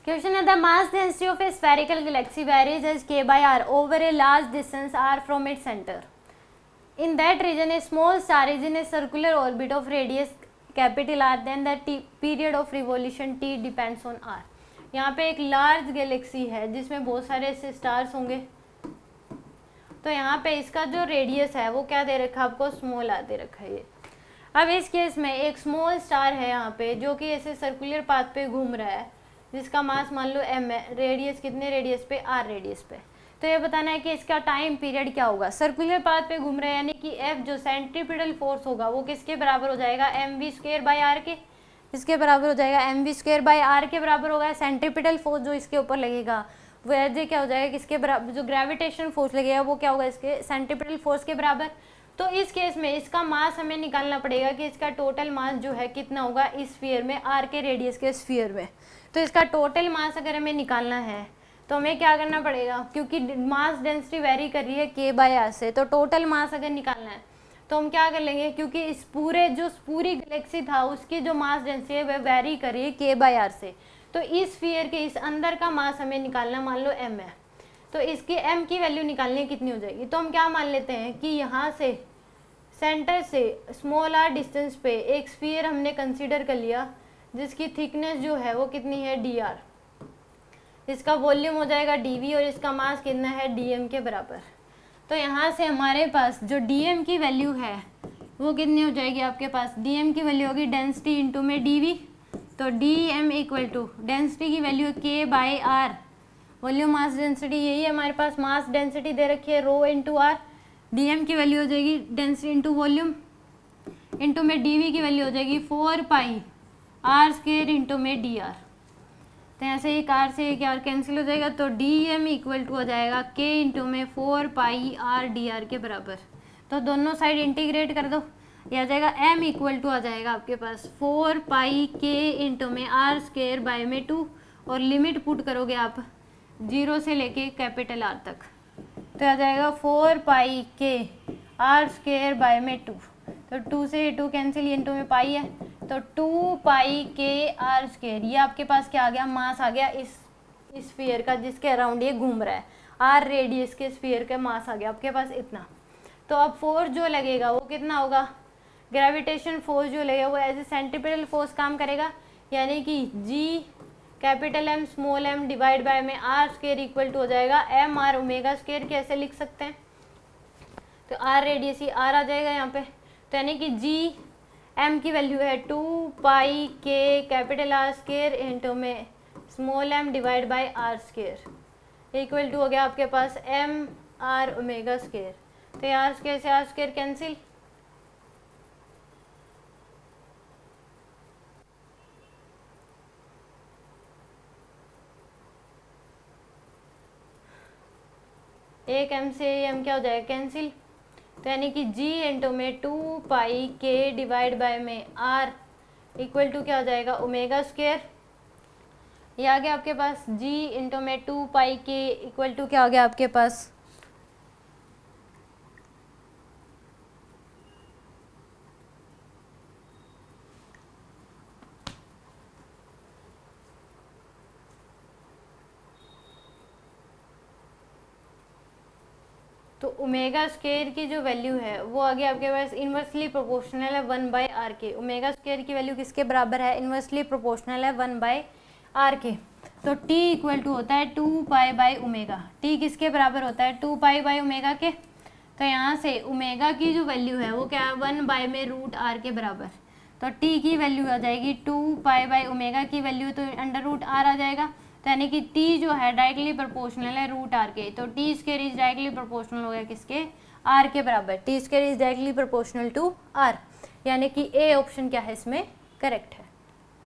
Question है the mass density of a spherical galaxy varies as k/r over a large distance r from its center. In that region a small star is in a circular orbit of radius capital R, then the period of revolution t depends on r. यहाँ पे एक large Galaxy है जिसमें बहुत सारे ऐसे stars होंगे, तो यहाँ पे इसका जो रेडियस है वो क्या दे रखा है आपको, स्मॉल आर दे रखा है ये। अब इस केस में एक स्मॉल स्टार है यहाँ पे जो कि ऐसे सर्कुलर पाथ पे घूम रहा है, जिसका मास मान लो m है, रेडियस कितने रेडियस पे, r रेडियस पे। तो ये बताना है कि इसका टाइम पीरियड क्या होगा। सर्कुलर पाथ पे घूम रहा है यानी कि f जो सेंट्रीपिटल फोर्स होगा वो किसके बराबर हो जाएगा, mv²/r के, इसके बराबर हो जाएगा, mv²/r के बराबर होगा। सेंट्रीपिटल फोर्स जो इसके ऊपर लगेगा वो एज क्या हो जाएगा, किसके बराबर, जो ग्रेविटेशन फोर्स लगेगा वो क्या होगा, इसके सेंट्रीपिटल फोर्स के बराबर। तो इस केस में इसका मास हमें निकालना पड़ेगा कि इसका टोटल मास जो है कितना होगा इस स्फीयर में, r के रेडियस के स्फीयर में। तो इसका टोटल मास अगर हमें निकालना है तो हमें क्या करना पड़ेगा, क्योंकि मास डेंसिटी वेरी कर रही है k/r से, तो टोटल मास अगर निकालना है तो हम क्या कर लेंगे, क्योंकि इस पूरी गैलेक्सी था उसकी जो मास डेंसिटी है वह वेरी कर रही है k/r से, तो इस स्फीयर के इस अंदर का मास हमें निकालना, मान लो m है, तो इसकी m की वैल्यू निकालनी कितनी हो जाएगी। तो हम क्या मान लेते हैं कि यहाँ से सेंटर से स्मॉल r डिस्टेंस पे एक स्फीयर हमने कंसीडर कर लिया जिसकी थिकनेस जो है वो कितनी है, dr, इसका वॉल्यूम हो जाएगा dv और इसका मास कितना है, dm के बराबर। तो यहाँ से हमारे पास जो dm की वैल्यू है वो कितनी हो जाएगी आपके पास, dm की वैल्यू होगी डेंसिटी इंटू में dv, तो dm इक्वल टू डेंसिटी की value k/r, volume mass density यही है हमारे पास, मास डेंसिटी दे रखी है रो इंटू आर, dm की वैल्यू हो जाएगी डेंसिटी इंटू वॉल्यूम इंटू में dv की वैल्यू हो जाएगी 4πr² इंटू में dr। तो यहाँ से एक r से एक r कैंसिल हो जाएगा, तो dm इक्वल टू हो जाएगा k इंटू में 4πr/dr के बराबर। तो दोनों साइड इंटीग्रेट कर दो, यह आ जाएगा m इक्वल टू आ जाएगा आपके पास 4πk इंटू में r²/2, और लिमिट पुट करोगे आप 0 से लेके कैपिटल R तक, तो आ जाएगा 4πk r²/2, तो 2 से 2 कैंसिल, इंटू में पाई है, तो 2πk r², ये आपके पास क्या आ गया, मास आ गया इस स्फीयर का जिसके अराउंड ये घूम रहा है, r रेडियस के स्फीयर का मास आ गया आपके पास इतना। तो अब फोर्स जो लगेगा वो कितना होगा, ग्रेविटेशन फोर्स जो लगेगा वो एज ए सेंट्रीपिटल फोर्स काम करेगा, यानी कि g capital M small m divide bye में r² इक्वल टू हो जाएगा mr ω²। कैसे लिख सकते हैं, तो r रेडियस ही r आ जाएगा यहाँ पे, तो यानी कि g m की वैल्यू है 2πk कैपिटल R² इंटू में small m divide by r² equal to हो गया आपके पास mr ω²। तो r² से r² कैंसिल, एक m से m क्या हो जाएगा, कैंसिल, तो यानी कि g इंटू में 2πk डिवाइड बाय में r इक्वल टू क्या हो जाएगा, ω²। ये आ गया आपके पास g इंटू में 2πk इक्वल टू क्या हो गया आपके पास, तो ω² की जो वैल्यू है वो आ गया आपके पास इन्वर्सली प्रोपोर्शनल है 1/r के। ω² की वैल्यू किसके बराबर है, इन्वर्सली प्रोपोर्शनल है 1/r के। तो t इक्वल टू होता है 2π/ω, t किसके बराबर होता है, 2π/ω के। तो यहाँ से ओमेगा की जो वैल्यू है वो क्या है, 1/√r के बराबर। तो t की वैल्यू आ जाएगी 2π/ω की वैल्यू तो √r आ जाएगा, तो यानी कि t जो है डायरेक्टली प्रोपोर्शनल है √r के। तो t² इज डायरेक्टली प्रोपोर्शनल हो गया किसके, r के बराबर। t² is directly proportional to r, यानी कि ए ऑप्शन क्या है इसमें करेक्ट है।